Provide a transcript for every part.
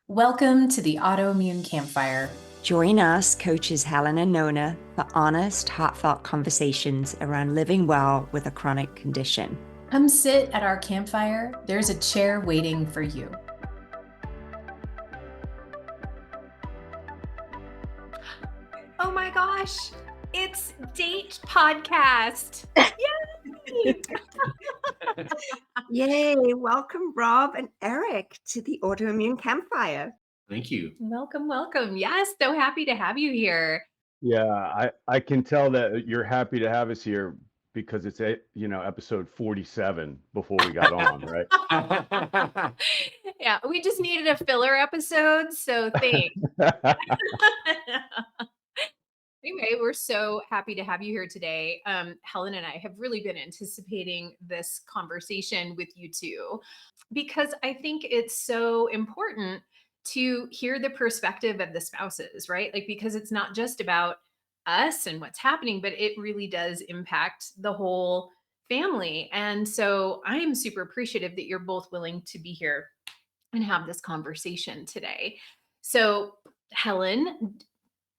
Welcome to the Autoimmune Campfire. Join us, coaches Helen and Nona, for honest, heartfelt conversations around living well with a chronic condition. Come sit at our campfire. There's a chair waiting for you. Oh my gosh, it's Date Podcast. Yay! Yay, welcome Rob and Erick to the Autoimmune Campfire. Thank you. Welcome. Yes, so happy to have you here. Yeah, I can tell that you're happy to have us here because it's episode 47 before we got on, right? Yeah, we just needed a filler episode, so thanks. Anyway, we're so happy to have you here today. Helen and I have really been anticipating this conversation with you two because I think it's so important to hear the perspective of the spouses, right? Like, because it's not just about us and what's happening, but it really does impact the whole family. And so I am super appreciative that you're both willing to be here and have this conversation today. So, Helen,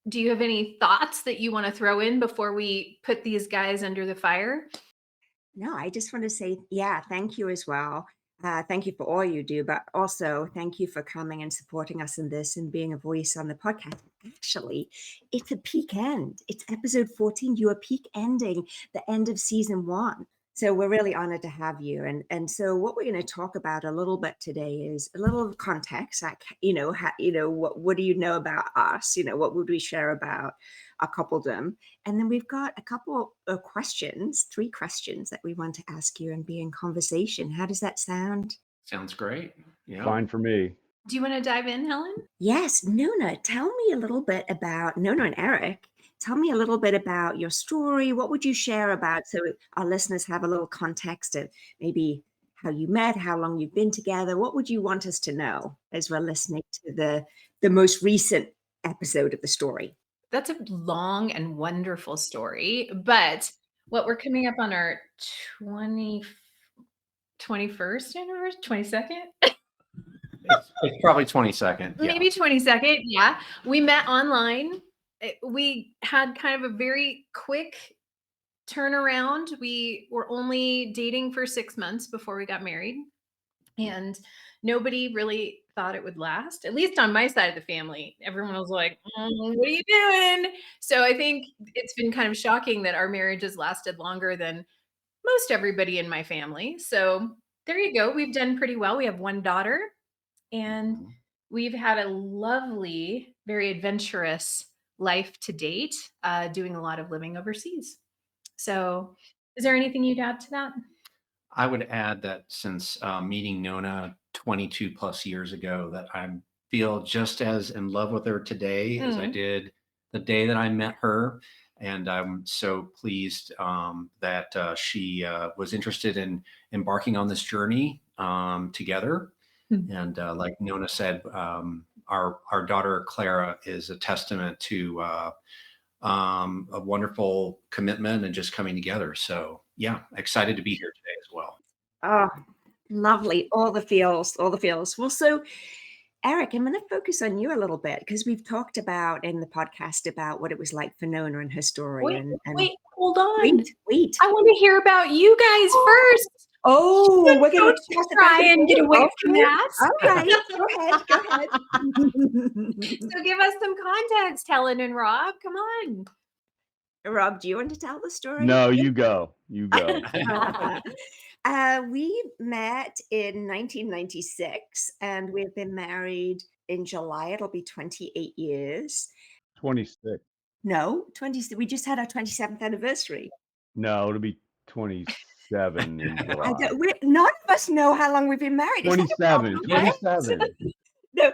do you have any thoughts that you want to throw in before we put these guys under the fire? No, I just want to say, thank you as well. Thank you for all you do, but also thank you for coming and supporting us in this and being a voice on the podcast. Actually, it's a peak end. It's episode 14. You are peak ending the end of season 1. So we're really honored to have you. And so what we're going to talk about a little bit today is a little context, like, what do you know about us? What would we share about our coupledom? And then we've got a couple of questions, 3 questions that we want to ask you and be in conversation. How does that sound? Sounds great. Yeah. Fine for me. Do you want to dive in, Helen? Yes, Nona, tell me a little bit about Nona and Erick. Tell me a little bit about your story. What would you share about so our listeners have a little context of maybe how you met, how long you've been together? What would you want us to know as we're listening to the most recent episode of the story? That's a long and wonderful story, but what we're coming up on our 21st anniversary, 22nd? It's probably 22nd. Yeah. Maybe 22nd. Yeah. We met online. We had kind of a very quick turnaround. We were only dating for 6 months before we got married. And nobody really thought it would last, at least on my side of the family. Everyone was like, what are you doing? So I think it's been kind of shocking that our marriage has lasted longer than most everybody in my family. So there you go. We've done pretty well. We have 1 daughter, and we've had a lovely, very adventurous life to date, doing a lot of living overseas. So is there anything you'd add to that? I would add that since meeting Nona 22 plus years ago, that I feel just as in love with her today as I did the day that I met her. And I'm so pleased that she was interested in embarking on this journey together. And like Nona said, our daughter Clara is a testament to a wonderful commitment and just coming together. So yeah, excited to be here today as well. Oh, lovely. All the feels. Well, so Erick, I'm going to focus on you a little bit because we've talked about in the podcast about what it was like for Nona and her story. Wait, hold on. Wait. I want to hear about you guys first. Oh, we're going to try and get away from that. All right, go ahead. So give us some context, Helen and Rob. Come on. Rob, do you want to tell the story? No, you go. We met in 1996 and we've been married in July. It'll be 28 years. 26. No, 20. We just had our 27th anniversary. No, it'll be 27 in July. None of us know how long we've been married. 27. No,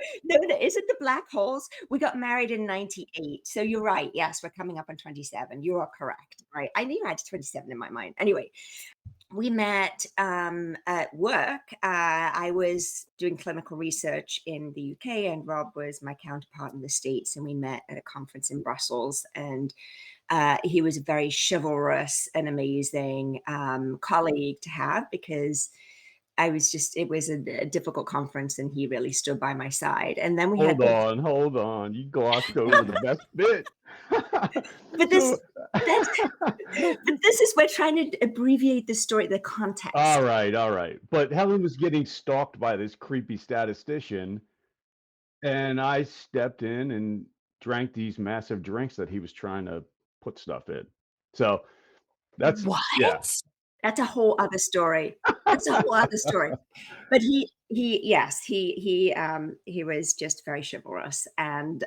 is it the black holes? We got married in 98. So you're right. Yes, we're coming up on 27. You are correct. Right. I knew I had 27 in my mind. Anyway, we met at work. I was doing clinical research in the UK and Rob was my counterpart in the States. And we met at a conference in Brussels. And he was a very chivalrous and amazing colleague to have because it was a difficult conference, and he really stood by my side. And then we had Hold on. You glossed over the best bit. but So, that's but this is, we're trying to abbreviate the story, the context. all right. But Helen was getting stalked by this creepy statistician, and I stepped in and drank these massive drinks that he was trying to put stuff in. So that's, yeah. What? That's a whole other story. That's a whole other story. But yes, he was just very chivalrous. And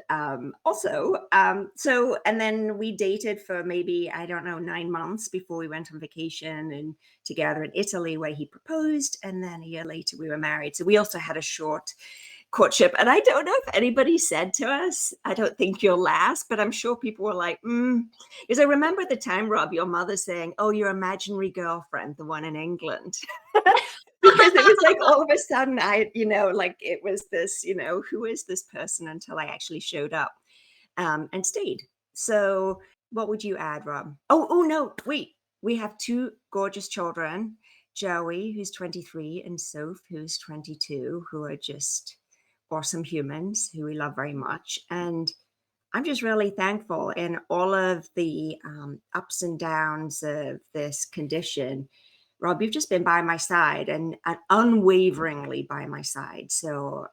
so, and then we dated for maybe, I don't know, 9 months before we went on vacation and together in Italy, where he proposed. And then a year later we were married. So we also had a short courtship. And I don't know if anybody said to us, I don't think you'll last, but I'm sure people were like, because I remember at the time, Rob, your mother saying, "Oh, your imaginary girlfriend, the one in England." Because it was like all of a sudden like it was this, who is this person, until I actually showed up and stayed. So what would you add, Rob? Oh, no, wait. We have two gorgeous children, Joey, who's 23, and Soph, who's 22, who are just awesome humans who we love very much. And I'm just really thankful in all of the ups and downs of this condition. Rob, you've just been by my side and unwaveringly by my side. So,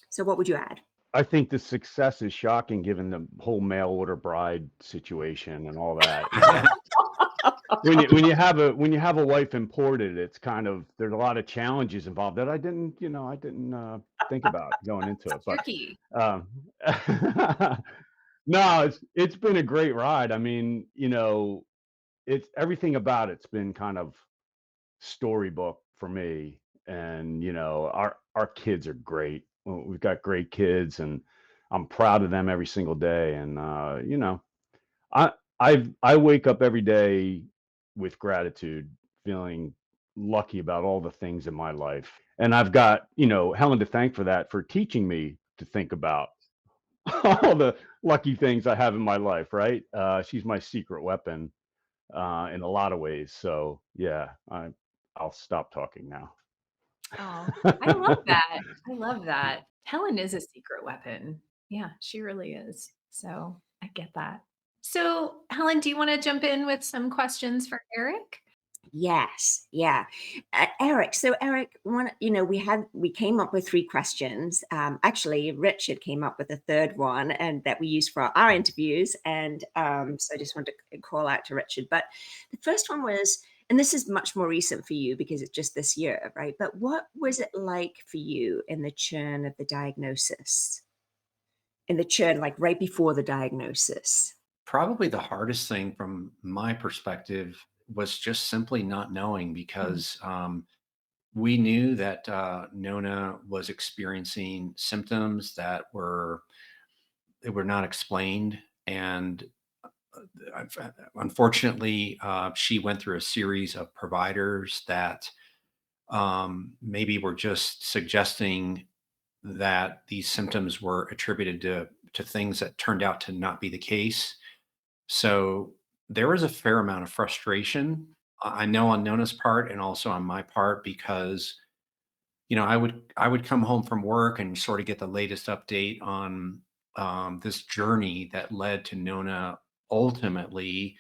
so what would you add? I think the success is shocking given the whole mail order bride situation and all that. When you have a wife imported, it's kind of, there's a lot of challenges involved that I didn't think about going into it. But Tricky. no, it's been a great ride. I mean, it's everything about it's been kind of storybook for me. And our kids are great. We've got great kids, and I'm proud of them every single day. And I I wake up every day with gratitude, feeling lucky about all the things in my life. And I've got, Helen to thank for that, for teaching me to think about all the lucky things I have in my life, right? She's my secret weapon in a lot of ways. So yeah, I'll stop talking now. Oh, I love that. I love that. Helen is a secret weapon. Yeah, she really is. So I get that. So, Helen, do you want to jump in with some questions for Erick? Yes, yeah. Erick, so Erick, we came up with 3 questions. Actually, Richard came up with a third one, and that we use for our interviews. And so I just wanted to call out to Richard. But the first one was, and this is much more recent for you because it's just this year, right? But what was it like for you in the churn of the diagnosis? In the churn, like right before the diagnosis? Probably the hardest thing from my perspective was just simply not knowing, because we knew that Nona was experiencing symptoms that were not explained. And unfortunately, she went through a series of providers that maybe were just suggesting that these symptoms were attributed to things that turned out to not be the case. So there was a fair amount of frustration, I know, on Nona's part and also on my part, because I would come home from work and sort of get the latest update on this journey that led to Nona ultimately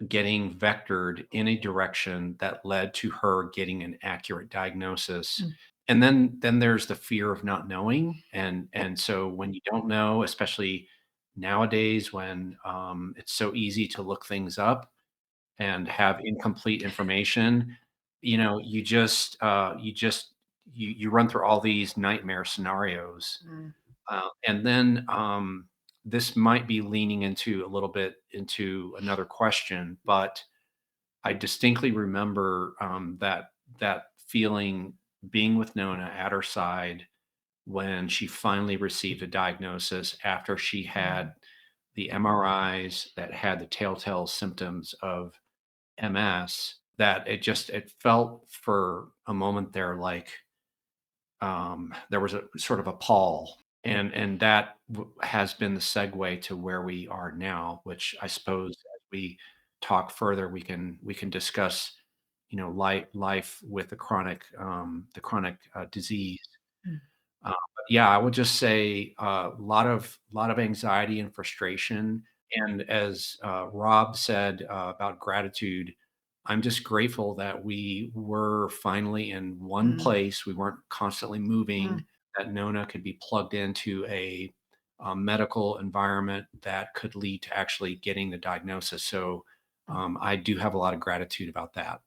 getting vectored in a direction that led to her getting an accurate diagnosis. And then there's the fear of not knowing. And so when you don't know, especially nowadays when it's so easy to look things up and have incomplete information, you run through all these nightmare scenarios. And then this might be leaning into a little bit into another question, but I distinctly remember that feeling, being with Nona at her side when she finally received a diagnosis after she had the MRIs that had the telltale symptoms of MS. That it felt for a moment there like there was a sort of a pall, and that has been the segue to where we are now, which I suppose as we talk further we can discuss life with the chronic disease. But yeah, I would just say a lot of anxiety and frustration. And as Rob said about gratitude, I'm just grateful that we were finally in one place. We weren't constantly moving, that Nona could be plugged into a medical environment that could lead to actually getting the diagnosis. So I do have a lot of gratitude about that.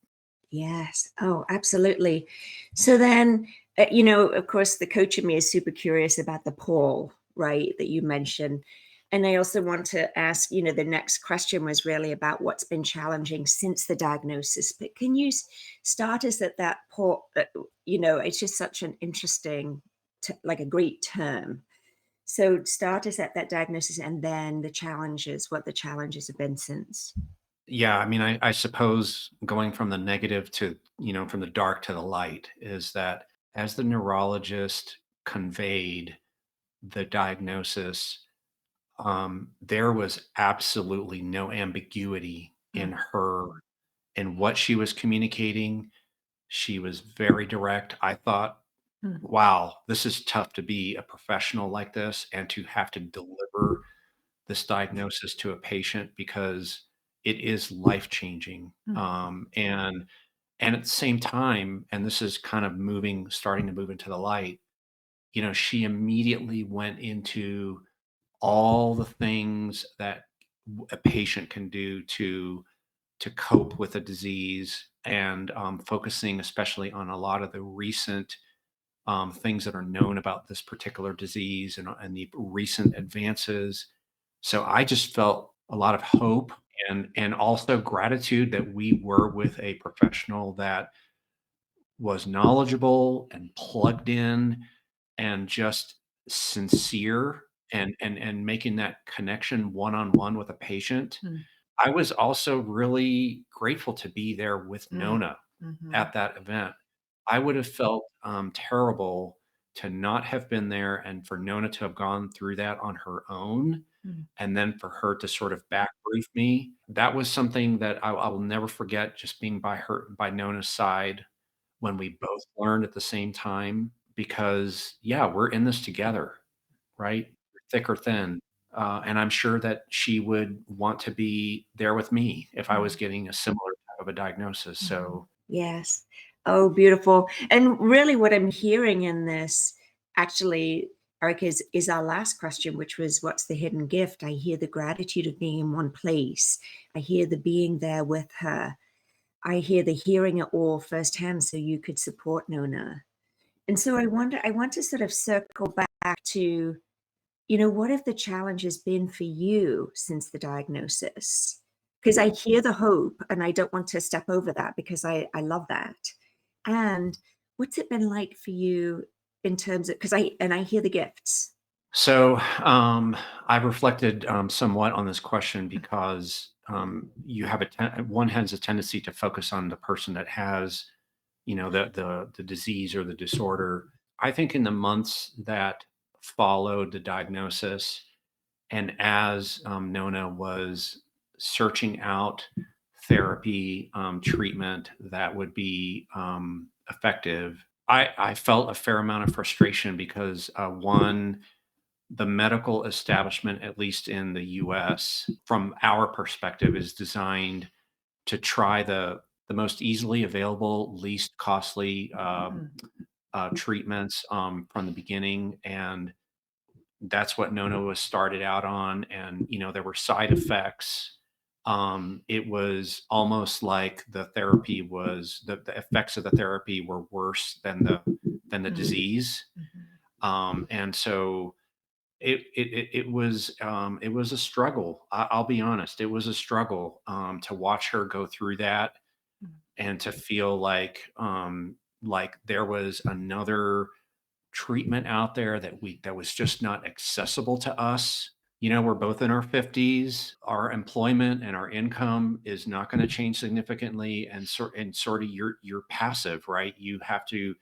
Yes. Oh, absolutely. So then, of course, the coach in me is super curious about the poll, right, that you mentioned. And I also want to ask, the next question was really about what's been challenging since the diagnosis. But can you start us at that poll? It's just such an interesting, like a great term. So start us at that diagnosis and then the challenges, what the challenges have been since. Yeah, I mean, I suppose going from the negative to, from the dark to the light is that as the neurologist conveyed the diagnosis, there was absolutely no ambiguity in her in what she was communicating. She was very direct. I thought, wow, this is tough to be a professional like this and to have to deliver this diagnosis to a patient because it is life changing. And at the same time, and this is kind of starting to move into the light, she immediately went into all the things that a patient can do to cope with a disease, and focusing especially on a lot of the recent things that are known about this particular disease, and the recent advances. So I just felt a lot of hope, and also gratitude that we were with a professional that was knowledgeable and plugged in and just sincere, and making that connection one-on-one with a patient. I was also really grateful to be there with Nona at that event. I would have felt terrible to not have been there and for Nona to have gone through that on her own, and then for her to sort of back brief me. That was something that I will never forget, just being by Nona's side when we both learned at the same time, because yeah, we're in this together, right? Thick or thin. And I'm sure that she would want to be there with me if I was getting a similar type of a diagnosis. So Yes. Oh, beautiful. And really what I'm hearing in this actually, Eric, is our last question, which was what's the hidden gift? I hear the gratitude of being in one place. I hear the being there with her. I hear the hearing it all firsthand so you could support Nona. And so I want to sort of circle back to, what have the challenges been for you since the diagnosis? Because I hear the hope and I don't want to step over that because I love that. And what's it been like for you in terms of, because I hear the gifts. So I've reflected somewhat on this question because you have one has a tendency to focus on the person that has, the disease or the disorder. I think in the months that followed the diagnosis, and as Nona was searching out therapy, treatment that would be effective, I felt a fair amount of frustration because one, the medical establishment, at least in the US, from our perspective, is designed to try the most easily available, least costly treatments from the beginning. And that's what Nona was started out on. And, there were side effects. It was almost like the effects of the therapy were worse than the disease. And so it was a struggle. I'll be honest. It was a struggle to watch her go through that, and to feel like there was another treatment out there that was just not accessible to us. We're both in our 50s. Our employment and our income is not going to change significantly, and sort of you're passive, right? You have to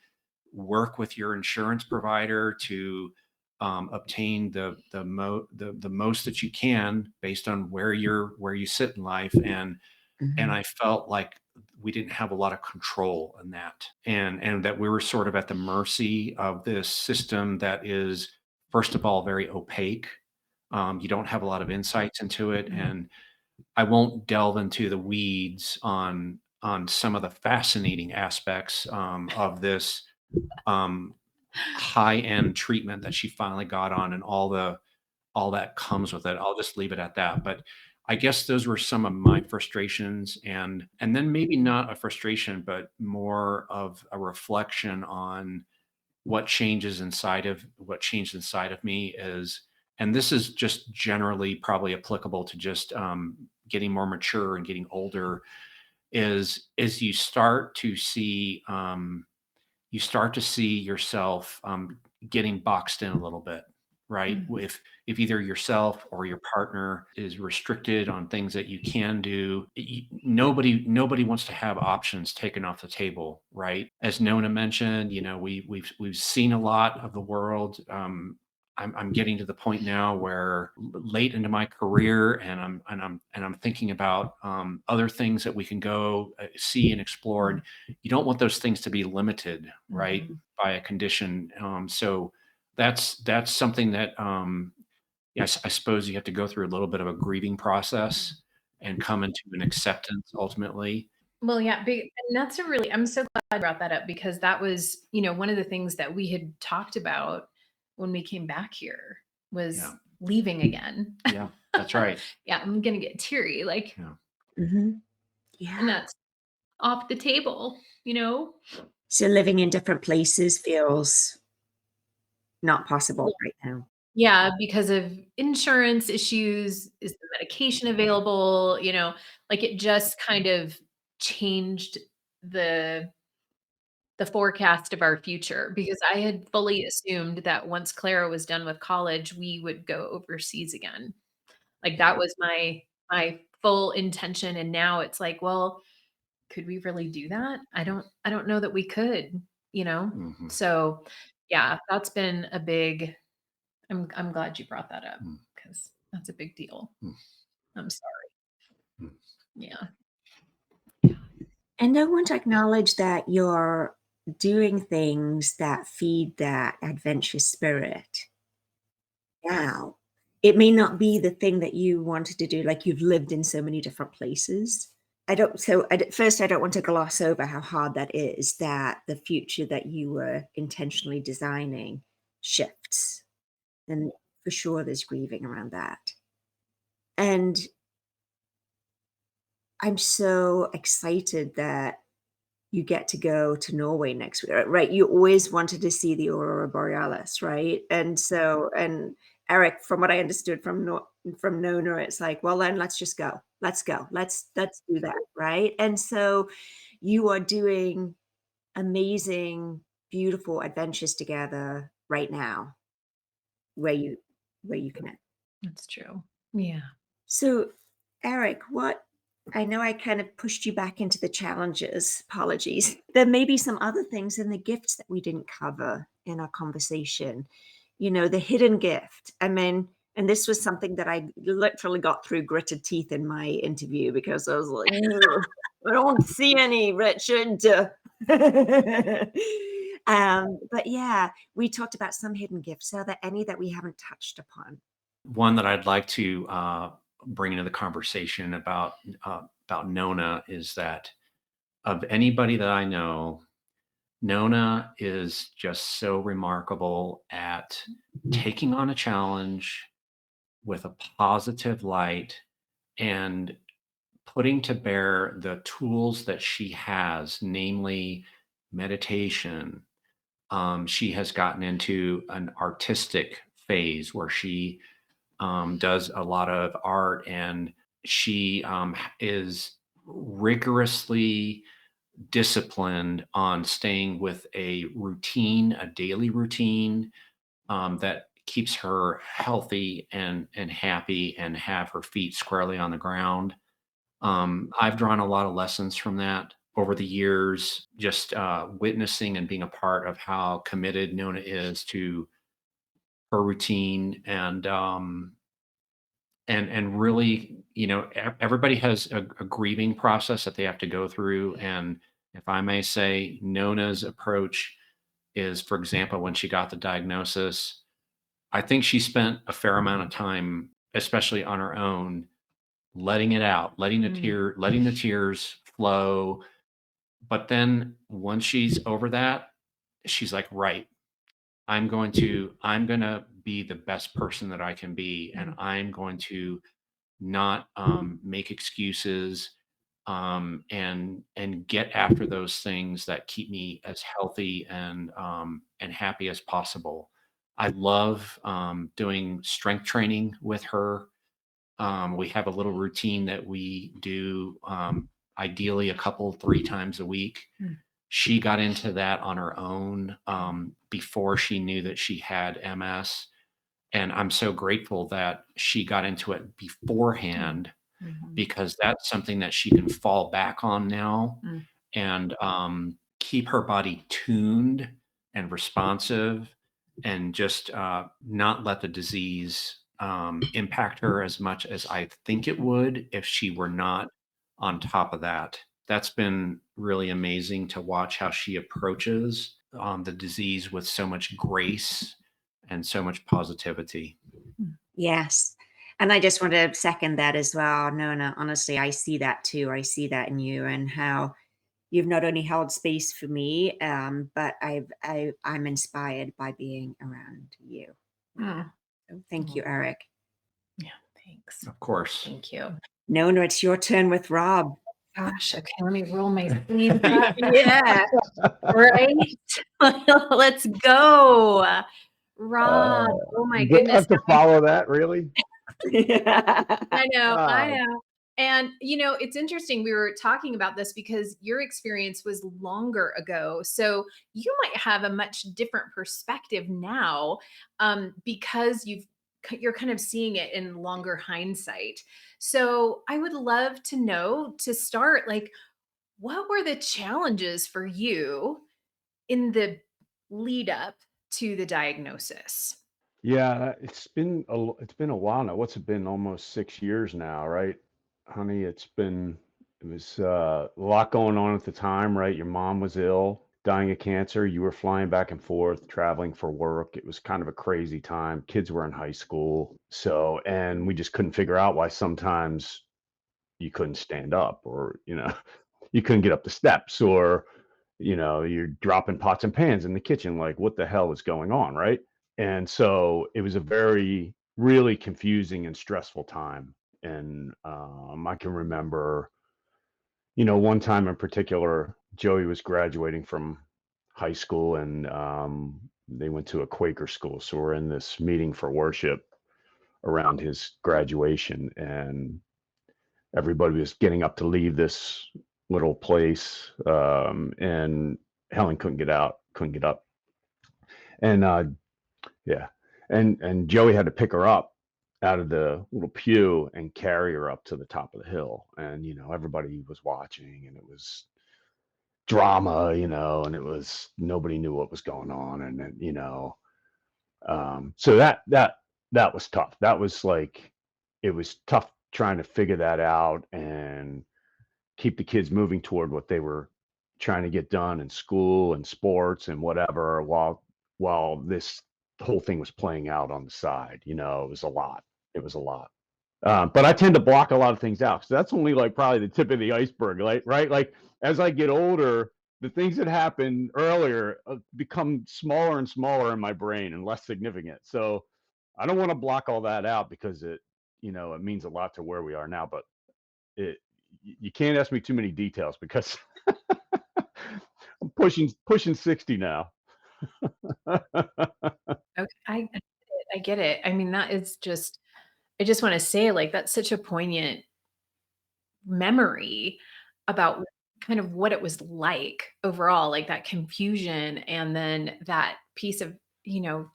work with your insurance provider to obtain the most that you can based on where you sit in life. And Mhm. I felt like we didn't have a lot of control in that, and that we were sort of at the mercy of this system that is, first of all, very opaque. You don't have a lot of insights into it, and I won't delve into the weeds on some of the fascinating aspects of this um, high end treatment that she finally got on, and all that comes with it. I'll just leave it at that. But I guess those were some of my frustrations, and then maybe not a frustration, but more of a reflection on what changed inside of me is, and this is just generally probably applicable to just getting more mature and getting older, is you start to see yourself getting boxed in a little bit, right? Mhm. If either yourself or your partner is restricted on things that you can do, nobody wants to have options taken off the table, right? As Nona mentioned, we've seen a lot of the world. I'm getting to the point now where late into my career, and I'm thinking about other things that we can go see and explore. And you don't want those things to be limited, right, Mhm. by a condition. So that's something that yes, I suppose you have to go through a little bit of a grieving process and come into an acceptance ultimately. Well, yeah, and that's a really, I'm so glad I brought that up because that was, one of the things that we had talked about when we came back here was Yeah, leaving again. yeah, that's right. Yeah, I'm gonna get teary, like, Yeah. Hmm. and Yeah. that's off the table. So living in different places feels not possible right now. Yeah, because of insurance issues, is the medication available, like it just kind of changed the the forecast of our future because I had fully assumed that once Clara was done with college, we would go overseas again. Like that Yeah. was my full intention and now it's like, well, could we really do that? I don't know that we could, you know? Hmm. So, yeah, that's been a big I'm glad you brought that up because that's a big deal. I'm sorry. Yeah. And I want to acknowledge that you're doing things that feed that adventurous spirit now. It may not be the thing that you wanted to do, like you've lived in so many different places. First, I don't want to gloss over how hard that is, that the future that you were intentionally designing shifts. And for sure, there's grieving around that. And I'm so excited that you get to go to Norway next week, right? You always wanted to see the aurora borealis, right? And Eric, from what I understood from Nona, it's like, well, then let's just go. Let's go. Let's do that, right? And so you are doing amazing, beautiful adventures together right now, where you connect. That's true. Yeah. So, Eric, what I know I kind of pushed you back into the challenges. Apologies. There may be some other things in the gifts that we didn't cover in our conversation. The hidden gift. I mean, and this was something that I literally got through gritted teeth in my interview because I was like, "Ugh, I don't see any, Richard." But yeah, we talked about some hidden gifts. Are there any that we haven't touched upon? One that I'd like to bring into the conversation about Nona is that of anybody that I know, Nona is just so remarkable at taking on a challenge with a positive light and putting to bear the tools that she has, namely meditation. She has gotten into an artistic phase where she does a lot of art, and she is rigorously disciplined on staying with a daily routine that keeps her healthy and happy and have her feet squarely on the ground. I've drawn a lot of lessons from that over the years, just witnessing and being a part of how committed Nona is to her routine, and really, everybody has a grieving process that they have to go through. And if I may say, Nona's approach is, for example, when she got the diagnosis, I think she spent a fair amount of time, especially on her own, letting it out, letting the tears flow. But then once she's over that, she's like, right, I'm going to be the best person that I can be, and I'm going to not make excuses, and get after those things that keep me as healthy and happy as possible. I love doing strength training with her. We have a little routine that we do, ideally a couple, 3 times a week. She got into that on her own before she knew that she had MS. And I'm so grateful that she got into it beforehand, because that's something that she can fall back on now and keep her body tuned and responsive, and just not let the disease impact her as much as I think it would if she were not on top of that. That's been really amazing to watch how she approaches the disease with so much grace and so much positivity. Yes. And I just want to second that as well, Nona. Honestly, I see that too. I see that in you, and how you've not only held space for me, but I'm inspired by being around you. Mm. So thank you, Eric. Yeah, thanks. Of course. Thank you. Nona, it's your turn with Rob. Gosh, okay, let me roll my sleeves up. Yeah, right. Let's go. Rob, oh my Do I goodness. have to follow that, really? I know, I Uh, know. And it's interesting. We were talking about this because your experience was longer ago. So you might have a much different perspective now, because you're kind of seeing it in longer hindsight. So I would love to know, to start, like, what were the challenges for you in the lead up to the diagnosis? yeah, it's been a while now. What's it been? Almost 6 years now, right, honey? It was a lot going on at the time, right? Your mom was ill, dying of cancer. You were flying back and forth, traveling for work. It was kind of a crazy time. Kids were in high school, and we just couldn't figure out why sometimes you couldn't stand up, or you couldn't get up the steps, or you're dropping pots and pans in the kitchen, like what the hell is going on, right? And so it was a very really confusing and stressful time. And I can remember, one time in particular, Joey was graduating from high school, and they went to a Quaker school, so we're in this meeting for worship around his graduation, and everybody was getting up to leave this little place, and Helen couldn't get up, and yeah, and Joey had to pick her up out of the little pew and carry her up to the top of the hill, and everybody was watching, and it was drama, and it was nobody knew what was going on, and then, so that was tough. That was like, it was tough trying to figure that out and keep the kids moving toward what they were trying to get done in school and sports and whatever, while this whole thing was playing out on the side. It was a lot. It was a lot. But I tend to block a lot of things out. So that's only like probably the tip of the iceberg, like, right? Like, as I get older, the things that happened earlier become smaller and smaller in my brain and less significant. So I don't want to block all that out, because it means a lot to where we are now. But you can't ask me too many details, because I'm pushing 60 now. Okay, I get it. I mean, that is just, I just want to say, like, that's such a poignant memory about kind of what it was like overall, like that confusion, and then that piece of,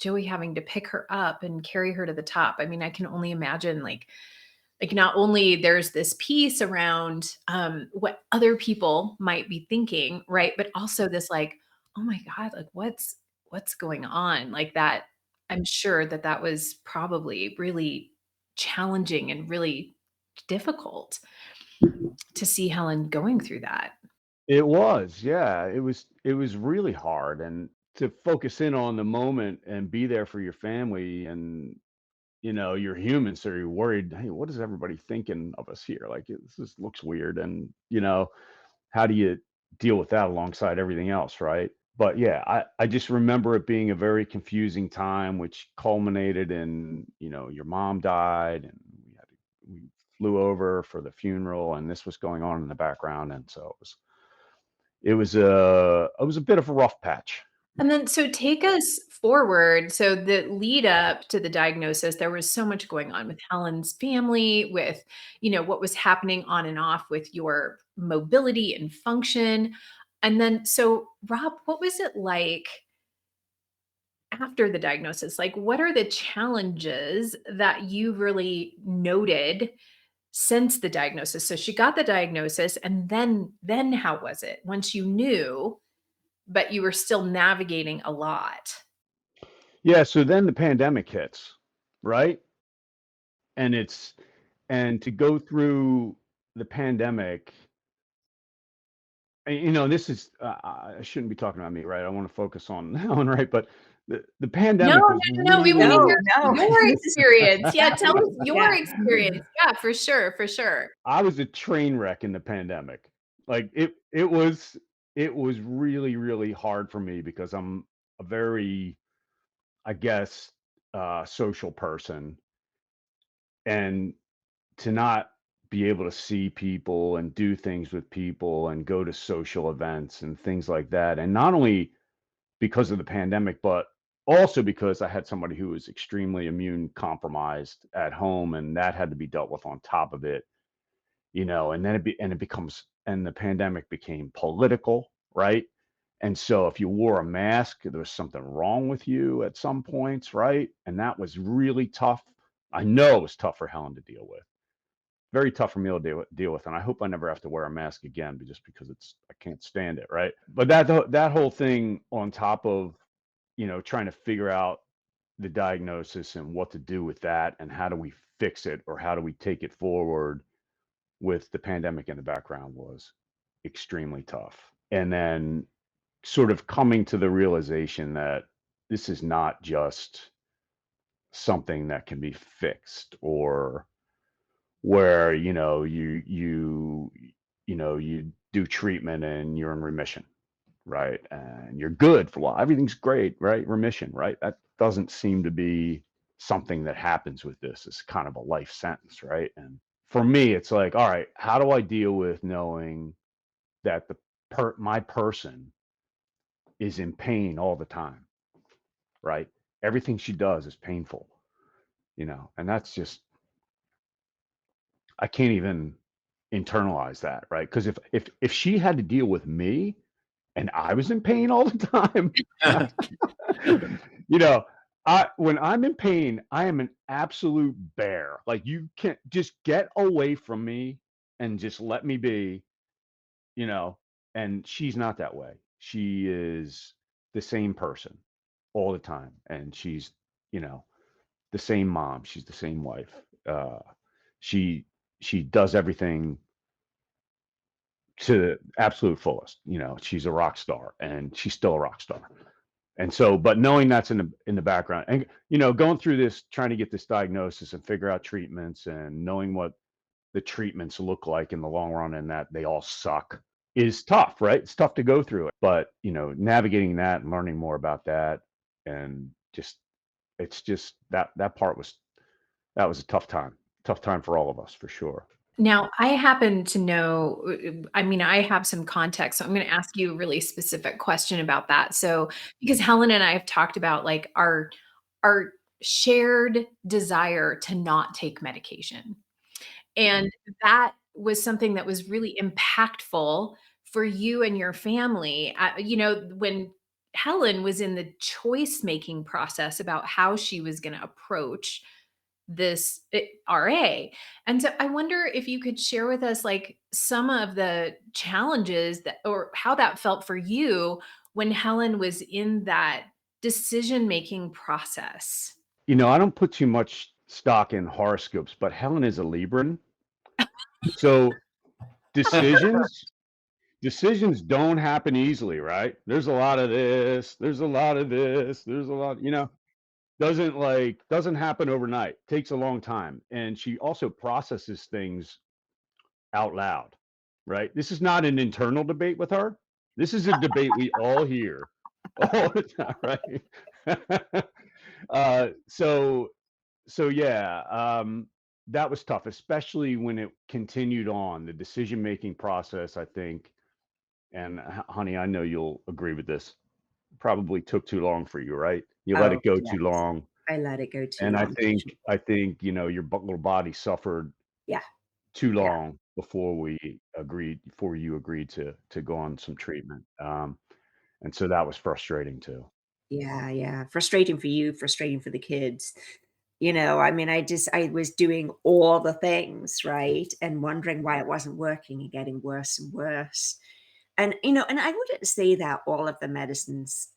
Joey having to pick her up and carry her to the top. I mean, I can only imagine, like not only there's this piece around what other people might be thinking, right? But also this, like, oh my God, like what's going on? Like that, I'm sure that that was probably really challenging and really difficult to see Helen going through that. It was, yeah. It was really hard, and to focus in on the moment and be there for your family, and you're human, so you're worried. Hey, what is everybody thinking of us here? Like, this looks weird, and how do you deal with that alongside everything else, right? But yeah, I just remember it being a very confusing time, which culminated in, your mom died, and we flew over for the funeral, and this was going on in the background, and so it was a bit of a rough patch. And then, so take us forward. So, the lead up to the diagnosis, there was so much going on with Helen's family, with, what was happening on and off with your mobility and function. And then, so Rob, what was it like after the diagnosis? Like, what are the challenges that you really noted since the diagnosis? So she got the diagnosis, and then how was it once you knew, but you were still navigating a lot? Yeah, so then the pandemic hits, right? And to go through the pandemic, and, this is I shouldn't be talking about me, right? I want to focus on Helen, right? But the No, pandemic no, was no, we wanna No, really. hear no. your This is experience. Yeah, tell us your yeah. experience. Yeah, for sure, for sure. I was a train wreck in the pandemic. Like, it was really, really hard for me because I'm a very, I guess, social person, and to not be able to see people and do things with people and go to social events and things like that. And not only because of the pandemic, but also because I had somebody who was extremely immune compromised at home, and that had to be dealt with on top of it. And then it becomes, and the pandemic became political, right? And so if you wore a mask, there was something wrong with you at some points, right? And that was really tough. I know it was tough for Helen to deal with. Very tough for me to deal with, and I hope I never have to wear a mask again, just because I can't stand it, right? But that whole thing, on top of trying to figure out the diagnosis and what to do with that, and how do we fix it, or how do we take it forward with the pandemic in the background, was extremely tough. And then sort of coming to the realization that this is not just something that can be fixed, or where you do treatment and you're in remission, right? And you're good for a while, everything's great, right? Remission, right? That doesn't seem to be something that happens with this. It's kind of a life sentence, right? And for me, it's like, all right, how do I deal with knowing that my person is in pain all the time, right? Everything she does is painful, and that's just, I can't even internalize that, right? Because if she had to deal with me and I was in pain all the time, you know, when I'm in pain, I am an absolute bear. Like, you can't just get away from me and just let me be, you know. And she's not that way. She is the same person all the time, and she's, you know, the same mom. She's the same wife. Uh, she she does everything to the absolute fullest. She's a rock star, and she's still a rock star. And so, but knowing that's in the background, and going through this, trying to get this diagnosis and figure out treatments, and knowing what the treatments look like in the long run, and that they all suck, is tough, right? It's tough to go through it, but navigating that and learning more about that, and just, it's just that part was a tough time for all of us, for sure. Now, I happen to know, I mean, I have some context, so I'm going to ask you a really specific question about that. So, because Helen and I have talked about, like, our shared desire to not take medication. And that was something that was really impactful for you and your family. When Helen was in the choice making process about how she was going to approach this RA. And so I wonder if you could share with us, like, some of the challenges that, or how that felt for you when Helen was in that decision making process. I don't put too much stock in horoscopes, but Helen is a Libran. So decisions decisions don't happen easily, right? There's a lot of this, there's a lot of this, there's a lot, doesn't happen overnight. Takes a long time. And she also processes things out loud, right? This is not an internal debate with her. This is a debate we all hear all the time, right? So yeah, that was tough, especially when it continued on the decision-making process, I think. And honey, I know you'll agree with this. Probably took too long for you, right? You let Oh, it go too yes. long. I let it go too And I long. think I think, your little body suffered Yeah. too Yeah. long before you agreed to go on some treatment. And so that was frustrating too. Yeah. Yeah. Frustrating for you, frustrating for the kids. I mean, I was doing all the things, right? And wondering why it wasn't working and getting worse and worse. And I wouldn't say that all of the medicines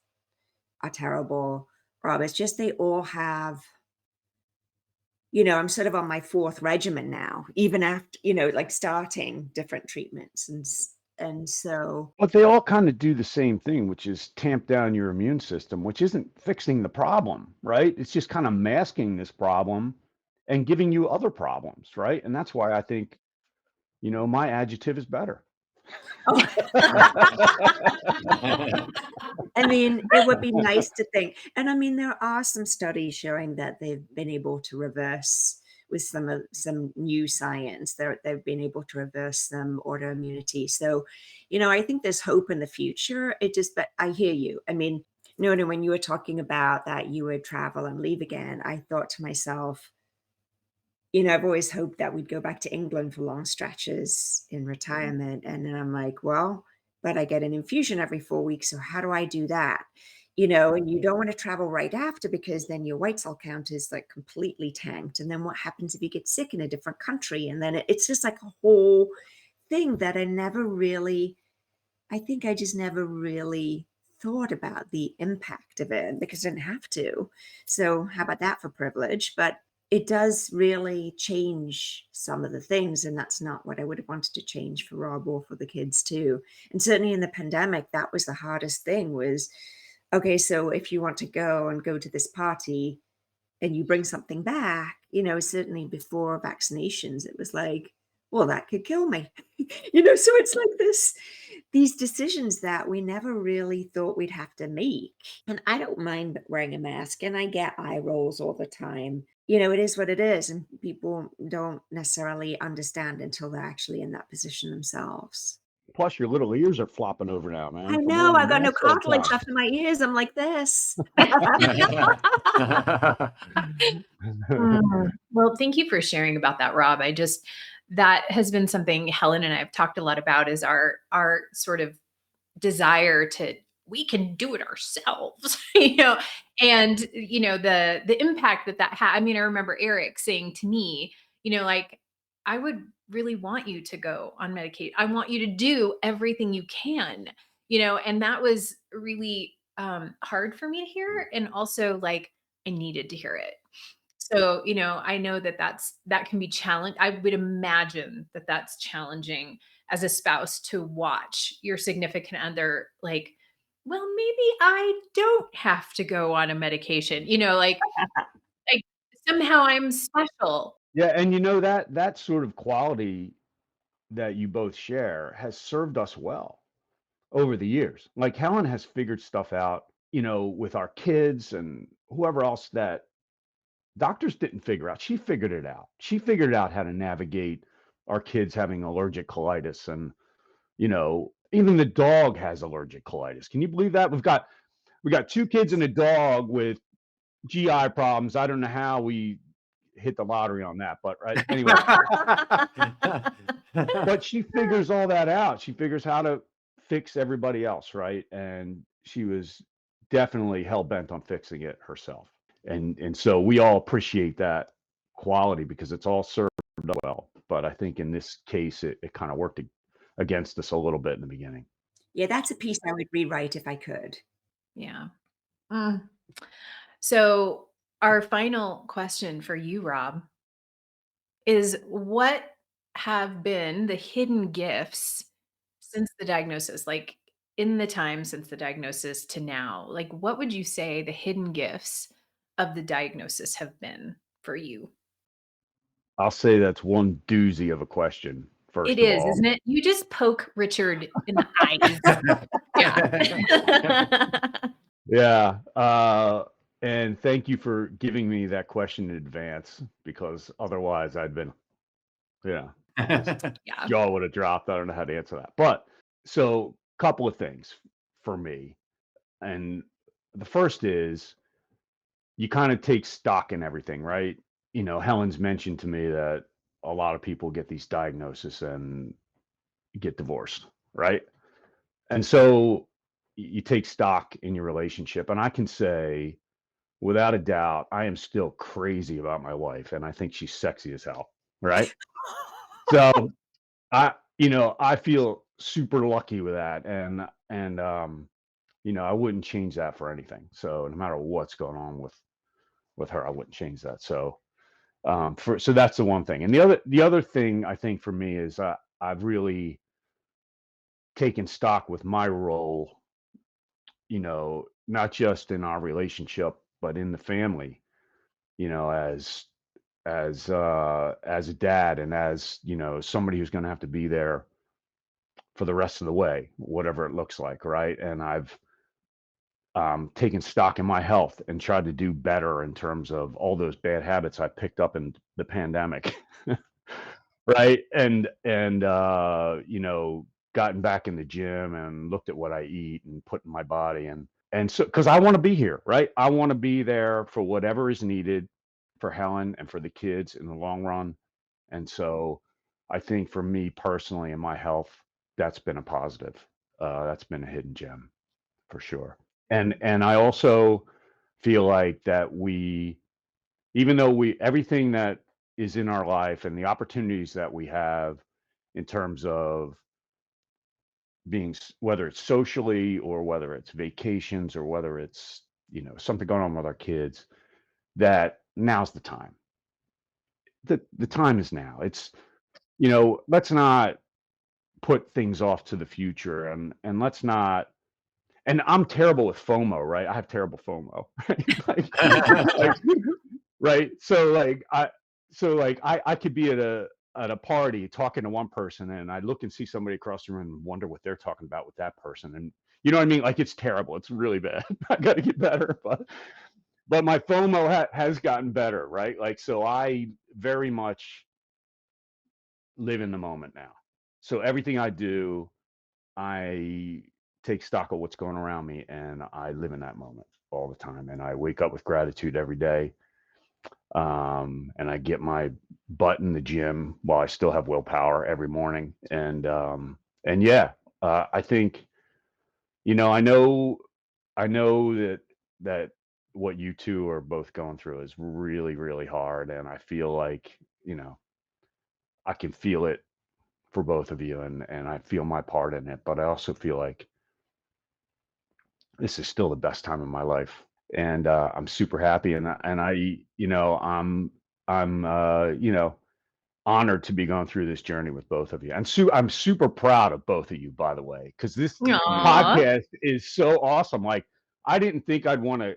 are terrible, Rob. It's just they all have, I'm sort of on my fourth regimen now, even after, like starting different treatments. And so, But they all kind of do the same thing, which is tamp down your immune system, which isn't fixing the problem, right? It's just kind of masking this problem and giving you other problems, right? And that's why I think, my adjective is better. I mean, it would be nice to think. And I mean, there are some studies showing that they've been able to reverse with some new science. They've been able to reverse some autoimmunity. So, I think there's hope in the future. But I hear you. I mean, Nona, when you were talking about that you would travel and leave again, I thought to myself, I've always hoped that we'd go back to England for long stretches in retirement. And then I'm like, well, but I get an infusion every 4 weeks. So how do I do that? And you don't want to travel right after because then your white cell count is like completely tanked. And then what happens if you get sick in a different country? And then it's just like a whole thing that I think I just never really thought about the impact of it because I didn't have to. So how about that for privilege? But it does really change some of the things, and that's not what I would have wanted to change for Rob or for the kids too. And certainly in the pandemic, that was the hardest thing was, okay, so if you want to go to this party and you bring something back, certainly before vaccinations, it was like, well, that could kill me. So it's like these decisions that we never really thought we'd have to make. And I don't mind wearing a mask and I get eye rolls all the time. It is what it is. And people don't necessarily understand until they're actually in that position themselves. Plus, your little ears are flopping over now, I man, from know wearing the I've got no mask all the cartilage time. left in my ears. I'm like this. Well, thank you for sharing about that, Rob. That has been something Helen and I have talked a lot about is our sort of desire to we can do it ourselves, and the impact that had. I mean, I remember Erick saying to me, like, I would really want you to go on Medicaid. I want you to do everything you can, and that was really hard for me to hear, and also like I needed to hear it. So, I know that can be challenging. I would imagine that that's challenging as a spouse to watch your significant other like, well, maybe I don't have to go on a medication, like somehow I'm special. Yeah, and that sort of quality that you both share has served us well over the years. Like Helen has figured stuff out, with our kids and whoever else that doctors didn't figure out. She figured it out. She figured out how to navigate our kids having allergic colitis and, even the dog has allergic colitis. Can you believe that? We got two kids and a dog with GI problems. I don't know how we hit the lottery on that, but right. Anyway, but she figures all that out. She figures how to fix everybody else, right? And she was definitely hell bent on fixing it herself. And so we all appreciate that quality because it's all served up well. But I think in this case, it kind of worked against us a little bit in the beginning. Yeah, that's a piece I would rewrite if I could. Yeah. Mm. So Our final question for you, Rob, is what have been the hidden gifts since the diagnosis? Like in the time since the diagnosis to now, like what would you say the hidden gifts of the diagnosis have been for you? I'll say that's one doozy of a question, It first of is, all. isn't it? You just poke Richard in the eyes. Yeah. Yeah. And thank you for giving me that question in advance because otherwise I'd been, yeah, just Yeah. jaw would have dropped. I don't know how to answer that. But so, couple of things for me. And the first is you kind of take stock in everything, right? Helen's mentioned to me that a lot of people get these diagnoses and get divorced, right? And so you take stock in your relationship. And I can say, without a doubt, I am still crazy about my wife, and I think she's sexy as hell, right? So I feel super lucky with that, and I wouldn't change that for anything. So no matter what's going on with her, I wouldn't change that. So so that's the one thing, and the other thing I think for me is I've really taken stock with my role, not just in our relationship, but in the family, as a dad and as somebody who's going to have to be there for the rest of the way, whatever it looks like, right? And I've taken stock in my health and tried to do better in terms of all those bad habits I picked up in the pandemic. Right. And gotten back in the gym and looked at what I eat and put in my body, and so because I want to be here, right? I want to be there for whatever is needed for Helen and for the kids in the long run. And so I think for me personally and my health, that's been a positive. That's been a hidden gem for sure. And I also feel like that even though everything that is in our life and the opportunities that we have in terms of whether it's socially or whether it's vacations or whether it's something going on with our kids, that now's the time. The time is now. It's let's not put things off to the future, and let's not. And I'm terrible with FOMO, right? I have terrible FOMO, right? Like, right? So I could be at a party talking to one person, and I look and see somebody across the room and wonder what they're talking about with that person. And you know what I mean? Like, it's terrible. It's really bad. I got to get better, but my FOMO has gotten better, right? Like, so I very much live in the moment now. So everything I do, I take stock of what's going around me, and I live in that moment all the time. And I wake up with gratitude every day. And I get my butt in the gym while I still have willpower every morning. And yeah, I think, I know that what you two are both going through is really, really hard. And I feel like, I can feel it for both of you, and I feel my part in it, but I also feel like this is still the best time of my life, and I'm super happy, and I'm honored to be going through this journey with both of you. And I'm super proud of both of you, by the way, because this Aw. podcast is so awesome. Like, I didn't think I'd want to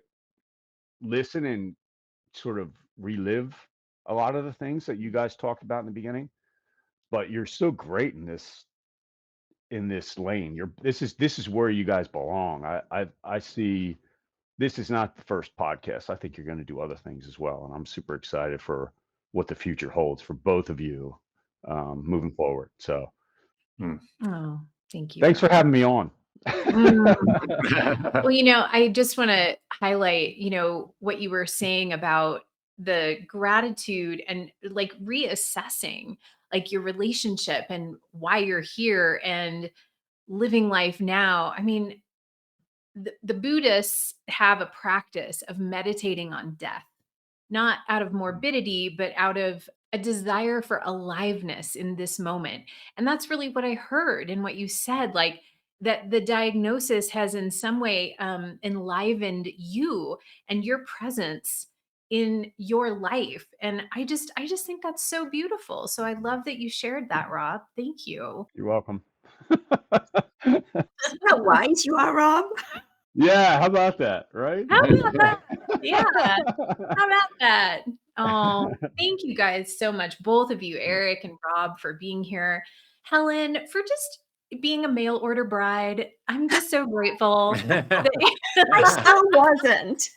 listen and sort of relive a lot of the things that you guys talked about in the beginning, but you're so great in this lane. This is where you guys belong. I see this is not the first podcast. I think you're going to do other things as well, and I'm super excited for what the future holds for both of you, moving forward. So Oh, thank you, thanks for Rob. having me on. Mm. Well, I just want to highlight, what you were saying about the gratitude and like reassessing like your relationship and why you're here and living life now. I mean, the Buddhists have a practice of meditating on death, not out of morbidity, but out of a desire for aliveness in this moment. And that's really what I heard in what you said, like that the diagnosis has in some way enlivened you and your presence in your life. And I just think that's so beautiful. So I love that you shared that, Rob. Thank you. You're welcome. See how wise you are, Rob? Yeah, how about that, right? How about that? Yeah. How about that? Oh, thank you guys so much, both of you, Eric and Rob, for being here. Helen, for just being a mail order bride. I'm just so grateful. I still wasn't.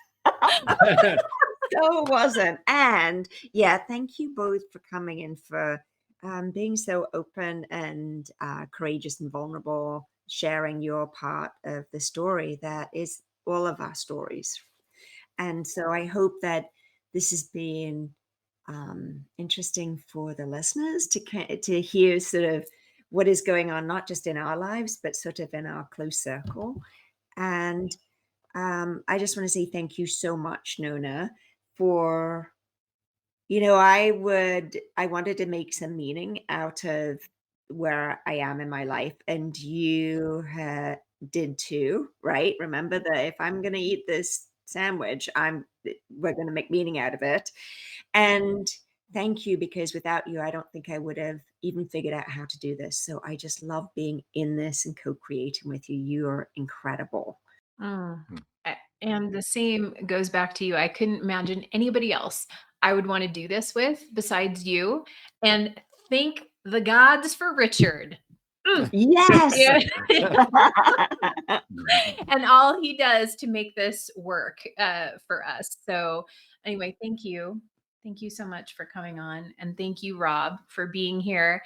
So wasn't. And yeah, thank you both for coming in, for being so open and courageous and vulnerable, sharing your part of the story that is all of our stories. And so I hope that this has been interesting for the listeners to hear sort of what is going on, not just in our lives, but sort of in our close circle. And I just want to say thank you so much, Nona, for, I wanted to make some meaning out of where I am in my life, and you did too, right? Remember that if I'm going to eat this sandwich, we're going to make meaning out of it. And thank you, because without you, I don't think I would have even figured out how to do this. So I just love being in this and co-creating with you. You're incredible. And the same goes back to you. I couldn't imagine anybody else I would want to do this with besides you. And thank the gods for Richard. Yes. And all he does to make this work for us. So anyway, thank you. Thank you so much for coming on. And thank you, Rob, for being here.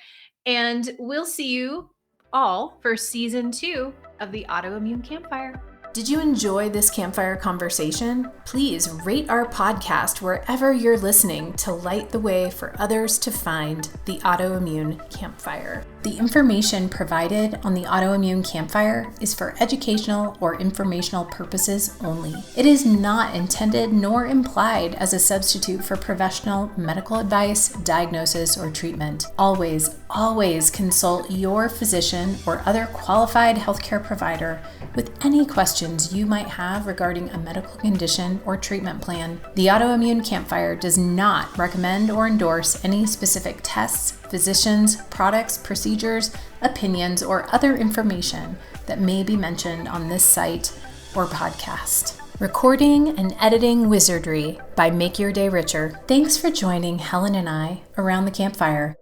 And we'll see you all for season 2 of the Autoimmune Campfire. Did you enjoy this campfire conversation? Please rate our podcast wherever you're listening to light the way for others to find the Autoimmune Campfire. The information provided on the Autoimmune Campfire is for educational or informational purposes only. It is not intended nor implied as a substitute for professional medical advice, diagnosis, or treatment. Always consult your physician or other qualified healthcare provider with any questions you might have regarding a medical condition or treatment plan. The Autoimmune Campfire does not recommend or endorse any specific tests, physicians, products, procedures, opinions, or other information that may be mentioned on this site or podcast. Recording and editing wizardry by Make Your Day Richer. Thanks for joining Helen and I around the campfire.